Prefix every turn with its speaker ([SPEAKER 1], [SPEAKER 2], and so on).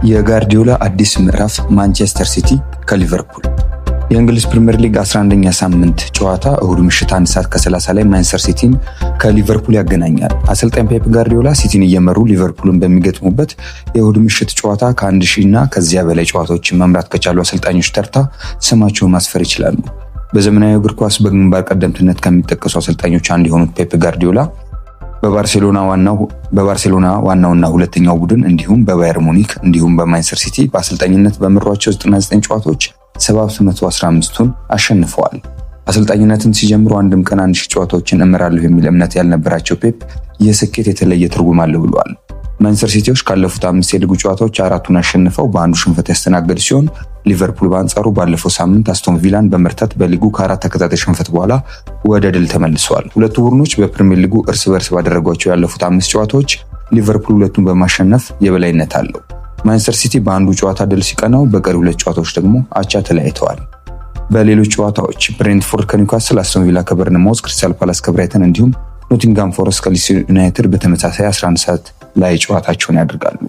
[SPEAKER 1] የጋርዲዮላ አዲስ ምዕራፍ ማንቸስተር ሲቲ ከሊቨርፑል። የእንግሊዝ ፕሪሚየር ሊግ 11ኛ ሳምንት ጨዋታ እሁድ ምሽት 1:30 ላይ ማንቸስተር ሲቲን ከሊቨርፑል ያገናኛል። አሰልጣኝ ፔፕ ጋርዲዮላ ሲቲን እየመሩ ሊቨርፑልን በሚገጥሙበት የእሁድ ምሽት ጨዋታ ከ1000 እና ከዚያ በላይ ጨዋታዎችን መምራት ከቻሉ አሰልጣኞች ተርታ ስማቸውን ማስፈር ይችላሉ። በዘመናዊ እግር ኳስ በግንባር ቀደምትነት ከሚጠቀሱ አሰልጣኞች አንዱ የሆኑት ፔፕ ጋርዲዮላ በባርሴሎና ዋናውና ሁለተኛው ቡድን እንዲሁም በባየር ሙኒክ እንዲሁም በማንቸስተር ሲቲ በአሰልጣኝነት በመሯቸው 99 ጨዋታዎች 715ቱን አሸንፈዋል። አሰልጣኝነትን ሲጀምሩ አንድም ቀን 1000 ጨዋታዎችን እመራለሁ የሚል እምነት ያልነበራቸው ፔፕ ይህ ስኬት የተለየ ትርጉም አለው ብለዋል። ማንቸስተር ሲቲዎች ካለፉት 5 የሊጉ ጨዋታዎች 4ቱን አሸንፈው በአንዱ ሽንፈት ያስተናገዱ ሲሆን ሊቨርፑል በአንጻሩ ባለፈው ሳምንት አስቶን ቪላን በመርታት በሊጉ ከ4 ተከታታይ ሽንፈት በኋላ ወደ ድል ተመልሰዋል። ሁለቱ ቡድኖች በፕሪሚየር ሊጉ እርስ በርስ ባደረጓቸው ያለፉት 5 ጨዋታዎች ሊቨርፑል ሁለቱን በማሸነፍ የበላይነት አለው። ማንቸስተር ሲቲ በአንዱ ጨዋታ ድል ሲቀናው በቀሪ 2 ጨዋታዎች ደግሞ አቻ ተለያይተዋል። በሌሎች ጨዋታዎች ብሬንትፎርድ ከኒውካስል፣ አስቶን ቪላ ከበርንማውዝ፣ ክሪስታል ፓላስ ከብራይተን እንዲሁም ኖቲንጋም ፎረስት ከሊድስ ዩናይትድ በተመሳሳይ 11 ሰዓት ላይ ጨዋታቸውን ያደርጋሉ።